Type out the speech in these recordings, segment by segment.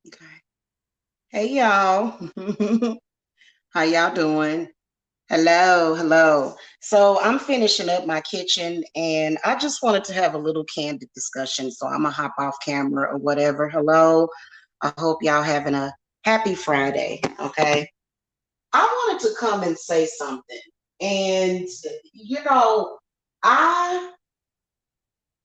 Okay. Hey y'all. How y'all doing? Hello, hello. So I'm finishing up my kitchen and I just wanted to have a little candid discussion. So I'm gonna hop off camera or whatever. Hello. I hope y'all having a happy Friday. Okay. I wanted to come and say something. And I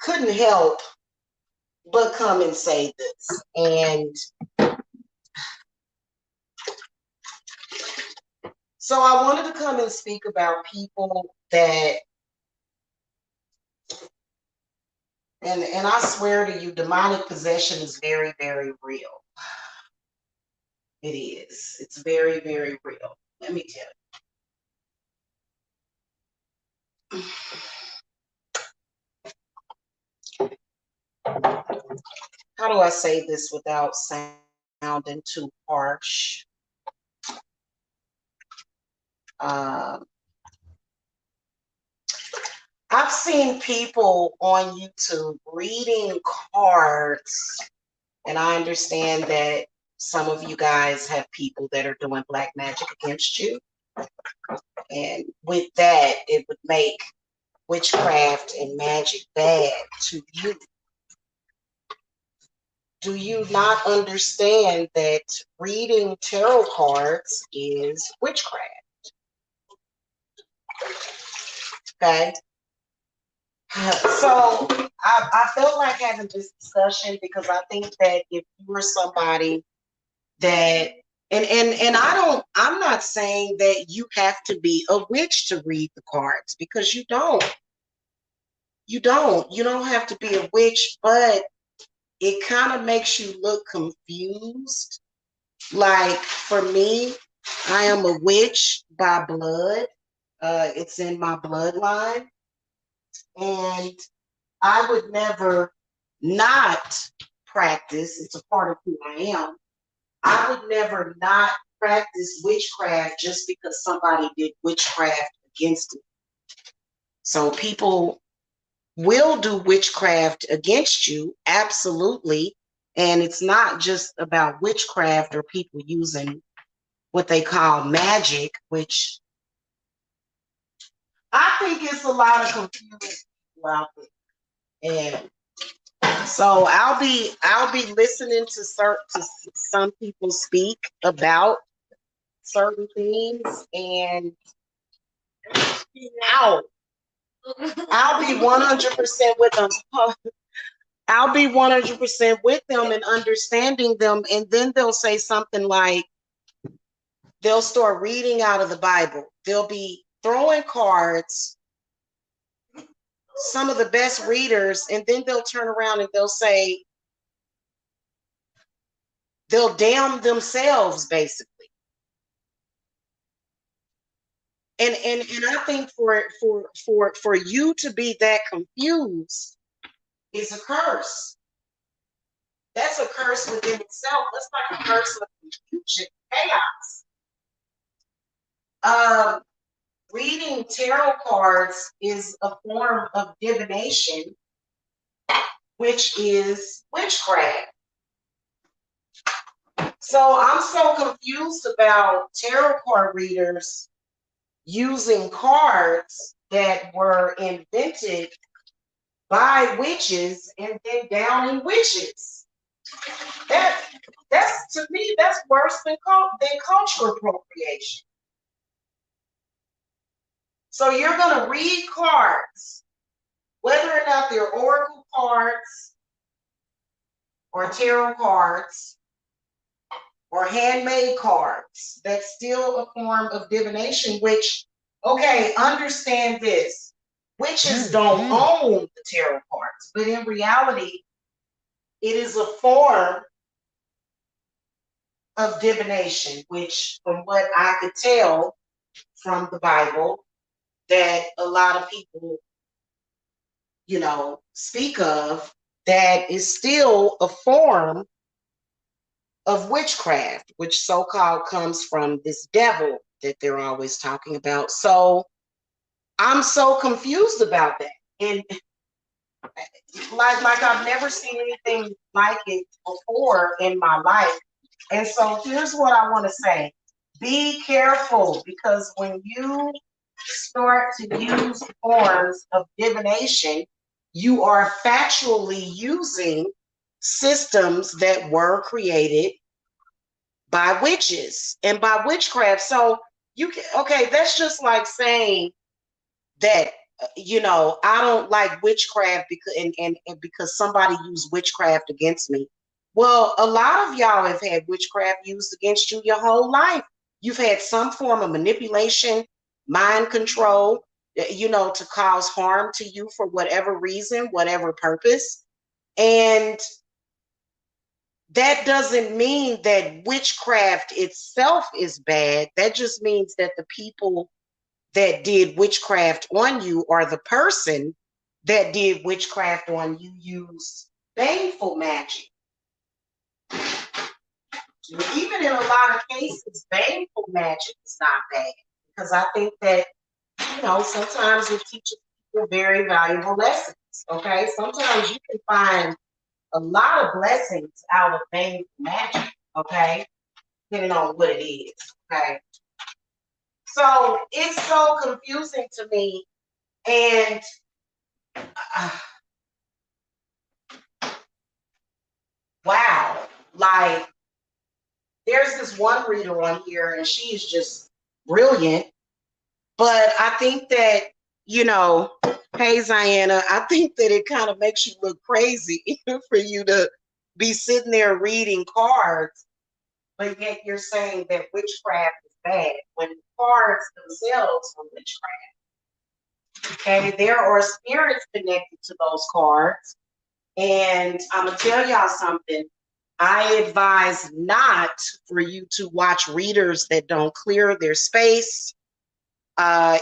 couldn't help but come and say this. And so I wanted to come and speak about people that, and I swear to you, demonic possession is very, very real. It is. It's very, very real. Let me tell you. How do I say this without sounding too harsh? Um, I've seen people on YouTube reading cards, and I understand that some of you guys have people that are doing black magic against you. And with that, it would make witchcraft and magic bad to you. Do you not understand that reading tarot cards is witchcraft? Okay. So I felt like having this discussion because I think that if you are somebody that and I'm not saying that you have to be a witch to read the cards because you don't have to be a witch, but it kind of makes you look confused. Like for me, I am a witch by blood. It's in my bloodline, and I would never not practice. It's a part of who I am. I would never not practice witchcraft just because somebody did witchcraft against me. So people will do witchcraft against you, absolutely. And it's not just about witchcraft or people using what they call magic, which I think is a lot of confusion people out there. And so I'll be listening to some people speak about certain things, and I'll I'll be 100% with them. I'll be 100% with them and understanding them, and then they'll say something like they'll start reading out of the Bible. They'll be throwing cards, some of the best readers, and then they'll turn around and they'll say, they'll damn themselves basically. And I think for you to be that confused is a curse. That's a curse within itself. That's like a curse of confusion, chaos. Um, Reading tarot cards is a form of divination, which is witchcraft. So I'm so confused about tarot card readers using cards that were invented by witches and then downing witches. That's to me that's worse than cultural appropriation. So you're going to read cards, whether or not they're oracle cards or tarot cards or handmade cards. That's still a form of divination, which, okay, understand this. Witches don't own the tarot cards, but in reality, it is a form of divination, which, from what I could tell from the Bible, that a lot of people, speak of, that is still a form of witchcraft, which so-called comes from this devil that they're always talking about. So I'm so confused about that. And like I've never seen anything like it before in my life. And so here's what I want to say. Be careful, because when you start to use forms of divination, you are factually using systems that were created by witches and by witchcraft. So you can, okay, that's just like saying that I don't like witchcraft because and because somebody used witchcraft against me. Well, a lot of y'all have had witchcraft used against you your whole life. You've had some form of manipulation, mind control, to cause harm to you for whatever reason, whatever purpose. And that doesn't mean that witchcraft itself is bad. That just means that the people that did witchcraft on you, or the person that did witchcraft on you, used baneful magic. Even in a lot of cases, baneful magic is not bad, because I think that, sometimes it teaches people very valuable lessons. Okay, sometimes you can find a lot of blessings out of baneful magic. Okay, depending on what it is. Okay, so it's so confusing to me. And wow, like there's this one reader on here and she is just brilliant. But I think that, hey, Ziana, I think that it kind of makes you look crazy for you to be sitting there reading cards, but yet you're saying that witchcraft is bad when cards themselves are witchcraft. Okay, there are spirits connected to those cards. And I'm going to tell y'all something. I advise not for you to watch readers that don't clear their space.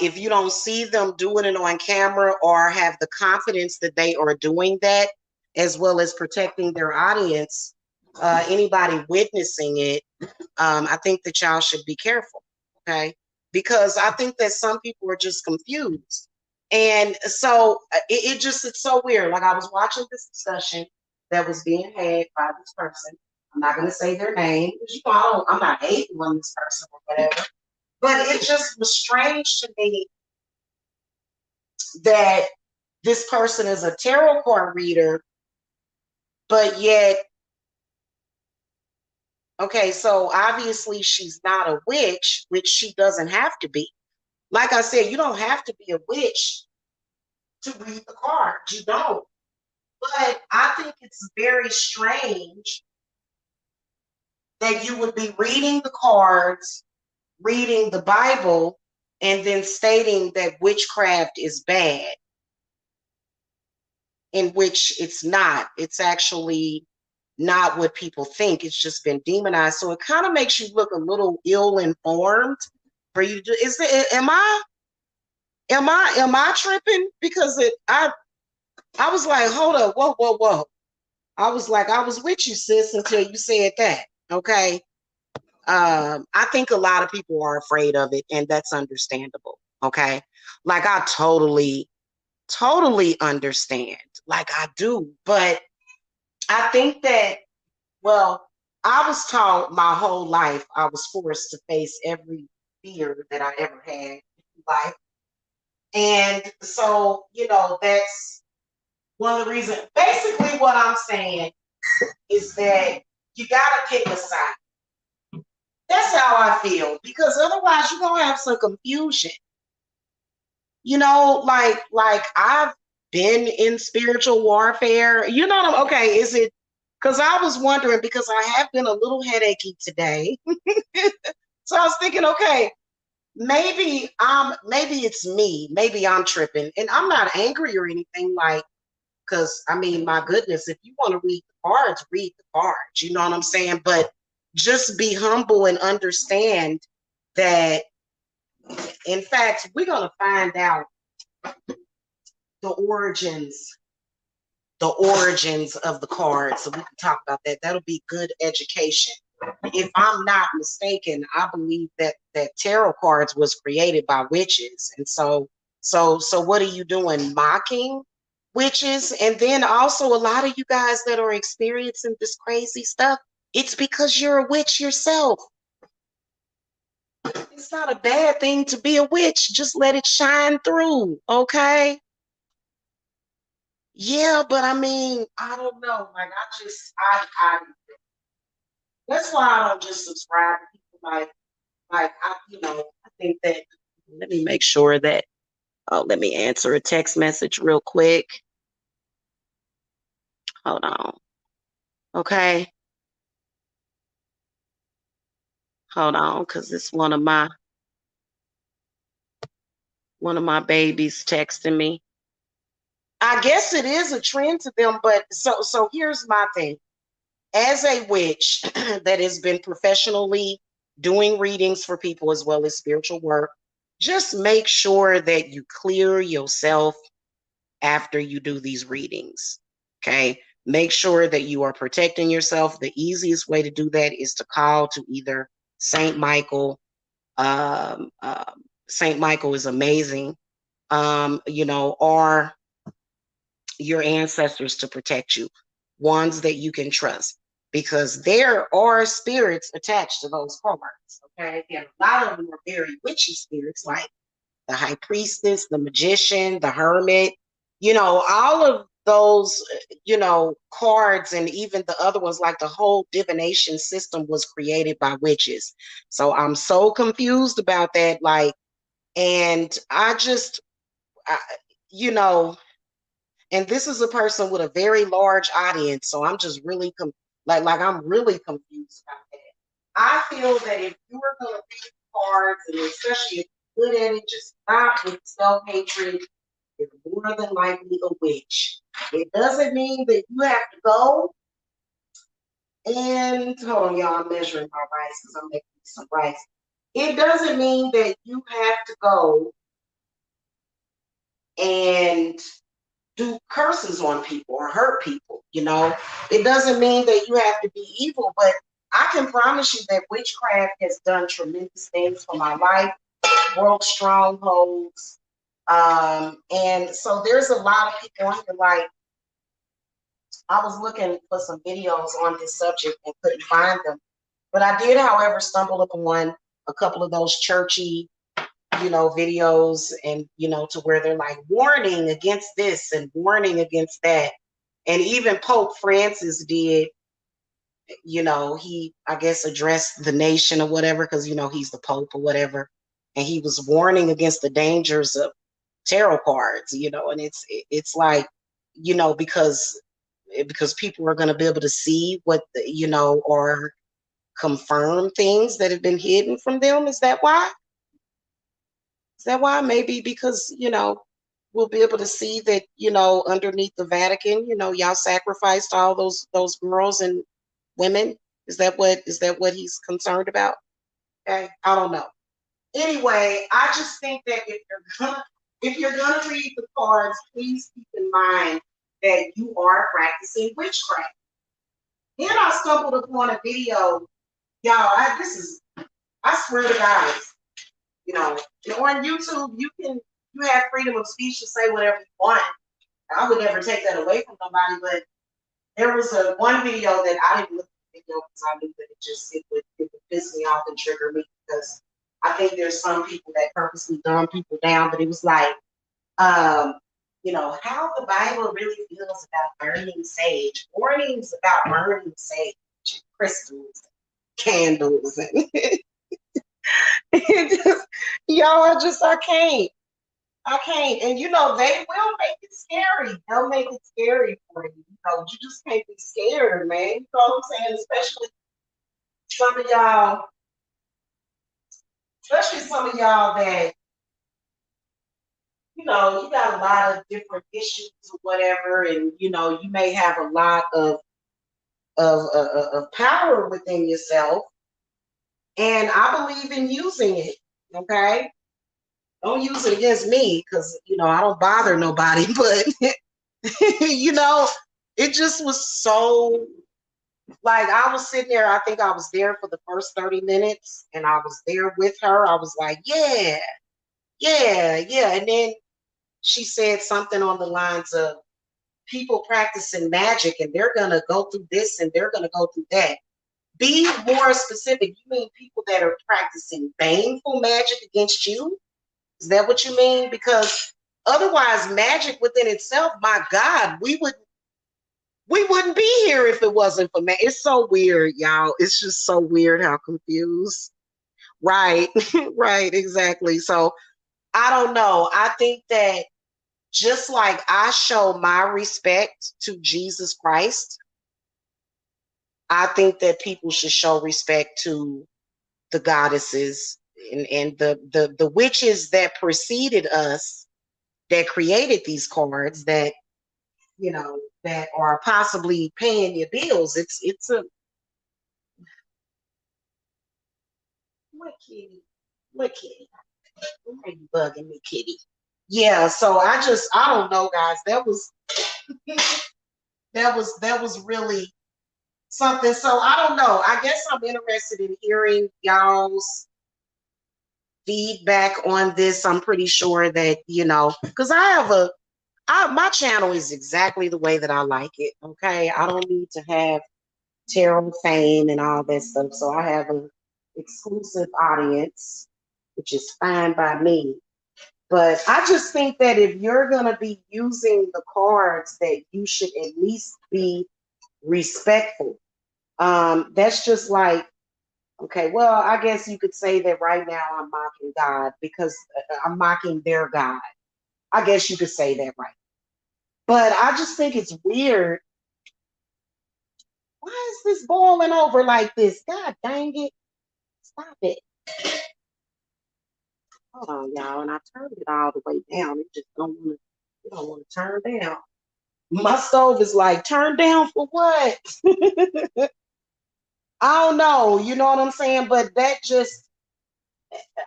If you don't see them doing it on camera or have the confidence that they are doing that, as well as protecting their audience, anybody witnessing it, I think that y'all should be careful, okay? Because I think that some people are just confused. And so it's so weird. Like I was watching this discussion that was being had by this person. I'm not going to say their name because I'm not hating on this person or whatever. But it just was strange to me that this person is a tarot card reader, but yet, okay, so obviously she's not a witch, which she doesn't have to be. Like I said, you don't have to be a witch to read the cards. You don't. But I think it's very strange that you would be reading the cards, reading the Bible, and then stating that witchcraft is bad, in which it's not. It's actually not what people think. It's just been demonized. So it kind of makes you look a little ill-informed for you to, am I tripping? Because I was like, hold up, whoa. I was like, I was with you, sis, until you said that. Okay. I think a lot of people are afraid of it, and that's understandable. Okay. Like I totally understand. Like I do. But I think that, well, I was taught my whole life, I was forced to face every fear that I ever had in life. And so, that's one of the reasons. Basically, what I'm saying is that you got to pick a side. That's how I feel, because otherwise you're going to have some confusion. Like I've been in spiritual warfare. Okay, is it, because I was wondering, because I have been a little headachy today. So I was thinking, okay, maybe it's me. Maybe I'm tripping. And I'm not angry or anything, like, because I mean, my goodness, if you want to read the cards, read the cards. You know what I'm saying? But just be humble and understand that, in fact, we're going to find out the origins of the cards, so we can talk about that. That'll be good education. If I'm not mistaken, I believe that tarot cards was created by witches. And so what are you doing, mocking witches? And then also, a lot of you guys that are experiencing this crazy stuff, It's because you're a witch yourself. It's not a bad thing to be a witch. Just let it shine through, okay? Yeah, but I mean, I don't know. Like, that's why I don't just subscribe to people I think that, let me make sure that, oh, let me answer a text message real quick. Hold on. Okay. Hold on, because it's one of my babies texting me. I guess it is a trend to them, but so here's my thing. As a witch that has been professionally doing readings for people as well as spiritual work, just make sure that you clear yourself after you do these readings. Okay. Make sure that you are protecting yourself. The easiest way to do that is to call to either Saint Michael. Um, um, Saint Michael is amazing. Or your ancestors to protect you, ones that you can trust, because there are spirits attached to those cards. Okay. And a lot of them are very witchy spirits, like the high priestess, the magician, the hermit, all of those, cards, and even the other ones, like the whole divination system was created by witches. So I'm so confused about that. Like, and I, you know, and this is a person with a very large audience, so I'm just really I'm really confused about that. I feel that if you are going to read cards, and especially if you're good at it, just stop with self-hatred. You're more than likely a witch. It doesn't mean that you have to go and hold on, y'all. I'm measuring my rice because I'm making some rice. It doesn't mean that you have to go and do curses on people or hurt people. It doesn't mean that you have to be evil, but I can promise you that witchcraft has done tremendous things for my life, broke strongholds. And so there's a lot of people on here, like, I was looking for some videos on this subject and couldn't find them. But I did, however, stumble upon a couple of those churchy, videos, and, to where they're like warning against this and warning against that. And even Pope Francis did, he, I guess, addressed the nation or whatever, because, he's the Pope or whatever. And he was warning against the dangers of tarot cards, and it's like, because people are going to be able to see what, or confirm things that have been hidden from them. Is that why? Is that why? Maybe because, we'll be able to see that, underneath the Vatican, y'all sacrificed all those girls and women. Is that what he's concerned about? Okay. I don't know. Anyway, I just think that if you're gonna read the cards, please keep in mind that you are practicing witchcraft. Then I stumbled upon a video, y'all. I swear to God, on YouTube, you have freedom of speech to say whatever you want. I would never take that away from nobody, but there was one video that I didn't look at the video because I knew that it would piss me off and trigger me, because I think there's some people that purposely dumb people down, but it was like, how the Bible really feels about burning sage, warnings about burning sage, crystals, candles, and I can't. I can't. And they will make it scary. They'll make it scary for you. You just can't be scared, man. You know what I'm saying? Some of y'all, especially some of y'all that, you got a lot of different issues or whatever, and you may have a lot of power within yourself. And I believe in using it. Okay. Don't use it against me, because I don't bother nobody, but it just was so, like, I was sitting there. I think I was there for the first 30 minutes, and I was there with her. I was like, yeah, yeah, yeah. And then she said something on the lines of, people practicing magic, and they're going to go through this and they're going to go through that. Be more specific. You mean people that are practicing baneful magic against you? Is that what you mean? Because otherwise, magic within itself, my God, we wouldn't be here if it wasn't for magic. It's so weird, y'all. It's just so weird how confused. Right, right, exactly. So I don't know. I think that just like I show my respect to Jesus Christ, I think that people should show respect to the goddesses and the witches that preceded us, that created these cards, that that are possibly paying your bills. It's a what kitty? What kitty? Why are you bugging me, kitty? Yeah, so I don't know, guys. That was really something. So I don't know. I guess I'm interested in hearing y'all's feedback on this. I'm pretty sure that, because my channel is exactly the way that I like it. Okay. I don't need to have tarot fame and all that stuff. So I have an exclusive audience, which is fine by me. But I just think that if you're going to be using the cards, that you should at least be respectful. That's just like, okay, well, I guess you could say that right now I'm mocking God because I'm mocking their God. I guess you could say that, right? But I just think it's weird. Why is this boiling over like this? God dang it. Stop it. Hold on, y'all. And I turned it all the way down. It don't want to turn down. My stove is like, turn down for what? I don't know. You know what I'm saying? But that just,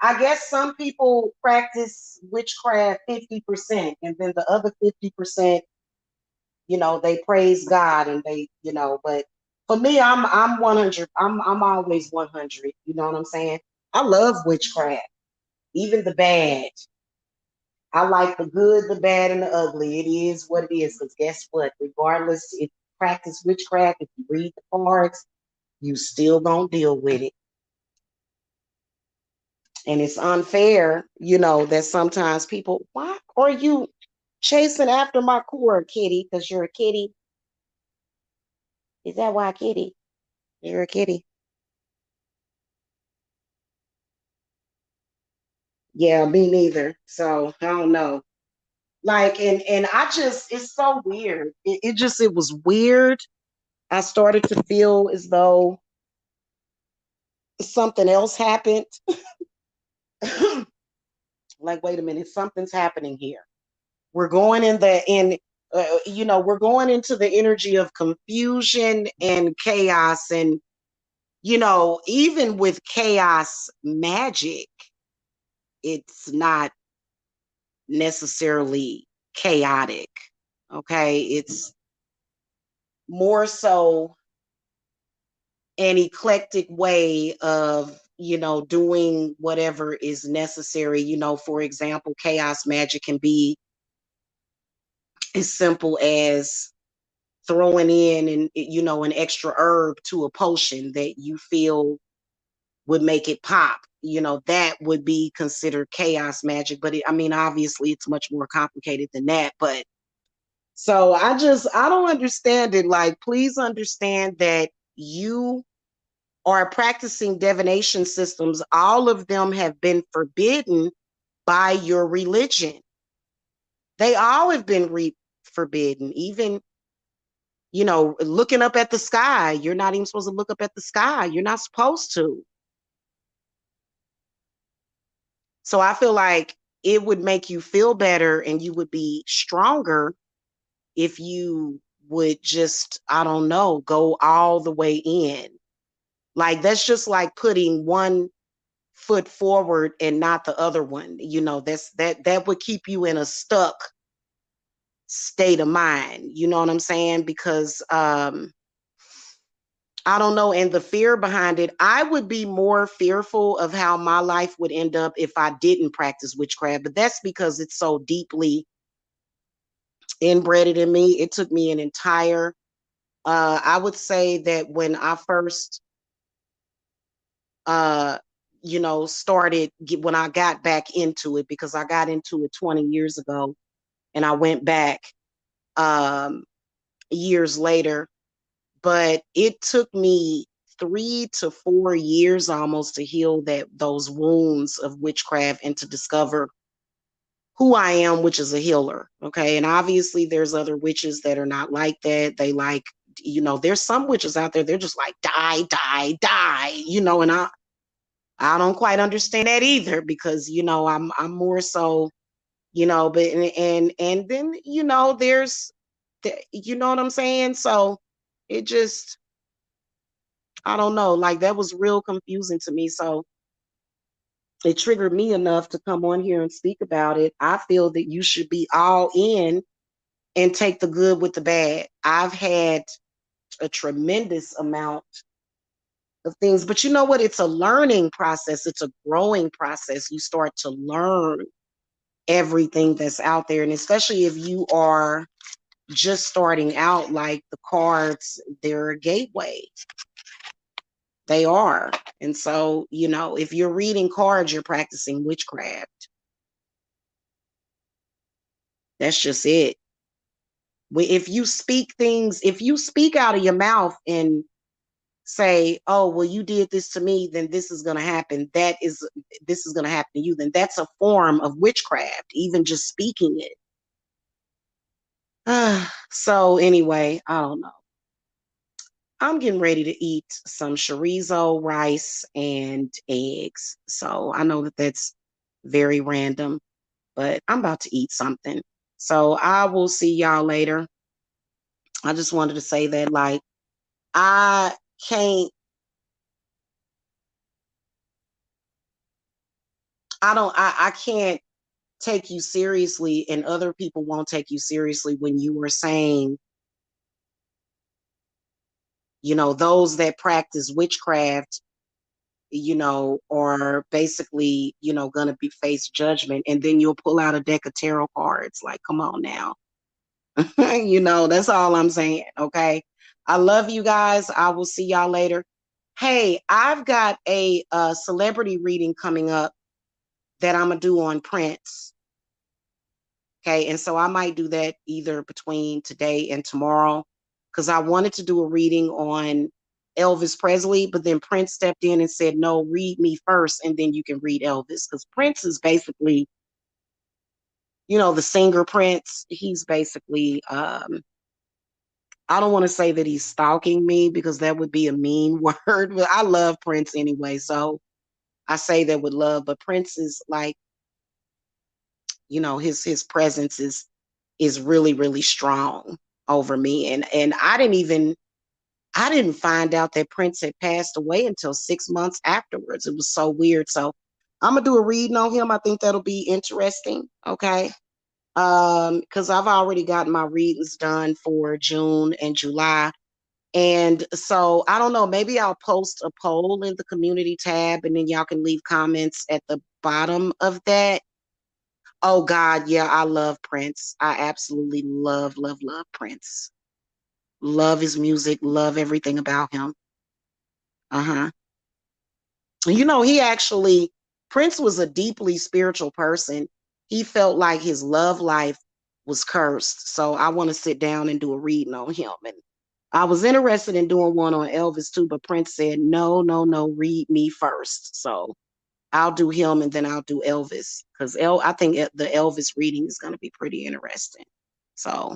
I guess some people practice witchcraft 50%, and then the other 50%, they praise God and but for me, I'm 100. I'm always 100. You know what I'm saying? I love witchcraft, even the bad. I like the good, the bad, and the ugly. It is what it is. Because guess what? Regardless if you practice witchcraft, if you read the cards, you still gonna deal with it. And it's unfair, that sometimes people, why are you chasing after my cord, kitty? Because you're a kitty. Is that why, kitty? You're a kitty. Yeah, me neither. So I don't know. Like, and I just, it's so weird. It was weird. I started to feel as though something else happened. Like, wait a minute, something's happening here. We're going we're going into the energy of confusion and chaos, and even with chaos magic, it's not necessarily chaotic. Okay, it's more so an eclectic way of doing whatever is necessary. For example, chaos magic can be as simple as throwing in an extra herb to a potion that you feel would make it pop. That would be considered chaos magic, but I mean, obviously it's much more complicated than that. But so I don't understand it. Like, please understand that you are practicing divination systems. All of them have been forbidden by your religion. They all have been forbidden. Even, looking up at the sky. You're not even supposed to look up at the sky. You're not supposed to. So I feel like it would make you feel better and you would be stronger if you would just, I don't know, go all the way in. Like, that's just like putting one foot forward and not the other one. That would keep you in a stuck state of mind. You know what I'm saying? Because I don't know. And the fear behind it, I would be more fearful of how my life would end up if I didn't practice witchcraft. But that's because it's so deeply inbred in me. It took me an entire, I would say that when I first started when I got back into it, because I got into it 20 years ago and I went back um, years later. But it took me 3 to 4 years almost to heal those wounds of witchcraft and to discover who I am, which is a healer. Okay. And obviously there's other witches that are not like that. They like, there's some witches out there, they're just like die, die, die, and I don't quite understand that either, because I'm more so, but and then there's you know what I'm saying? So it just, I don't know, like that was real confusing to me. So it triggered me enough to come on here and speak about it. I feel that you should be all in and take the good with the bad. I've had a tremendous amount of things, but you know what? It's a learning process. It's a growing process. You start to learn everything that's out there. And especially if you are just starting out, like the cards, they're a gateway. They are. And so, if you're reading cards, you're practicing witchcraft. That's just it. If you speak out of your mouth and say, oh, well, you did this to me, then this is going to happen. This is going to happen to you. Then that's a form of witchcraft, even just speaking it. So anyway, I don't know. I'm getting ready to eat some chorizo, rice, and eggs. So I know that that's very random, but I'm about to eat something. So I will see y'all later. I just wanted to say that, like, I can't, I can't take you seriously, and other people won't take you seriously when you are saying, those that practice witchcraft, are basically, going to be face judgment. And then you'll pull out a deck of tarot cards. Like, come on now. That's all I'm saying. Okay. I love you guys. I will see y'all later. Hey, I've got a celebrity reading coming up that I'm going to do on Prince. Okay. And so I might do that either between today and tomorrow, because I wanted to do a reading on Elvis Presley, but then Prince stepped in and said, no, read me first, and then you can read Elvis. Because Prince is basically, the singer Prince. He's basically, I don't want to say that he's stalking me, because that would be a mean word, but I love Prince anyway. So I say that with love, but Prince is like, his presence is really, really strong over me. And I didn't find out that Prince had passed away until 6 months afterwards. It was so weird. So I'm gonna do a reading on him. I think that'll be interesting. Okay. Because I've already gotten my readings done for June and July. And so I don't know, maybe I'll post a poll in the community tab, and then y'all can leave comments at the bottom of that. Oh God, yeah, I love Prince. I absolutely love, love, love Prince. Love his music, love everything about him. Uh-huh. He actually, Prince was a deeply spiritual person. He felt like his love life was cursed. So I want to sit down and do a reading on him. And I was interested in doing one on Elvis too, but Prince said, no, no, no, read me first. So I'll do him, and then I'll do Elvis, because I think the Elvis reading is going to be pretty interesting. So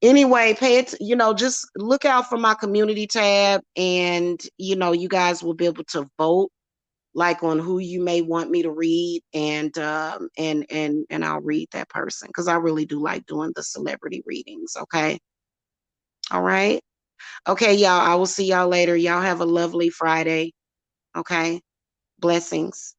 anyway, pay it, just look out for my community tab, and you guys will be able to vote, like, on who you may want me to read, and I'll read that person, because I really do like doing the celebrity readings. Okay. All right. Okay, y'all. I will see y'all later. Y'all have a lovely Friday. Okay. Blessings.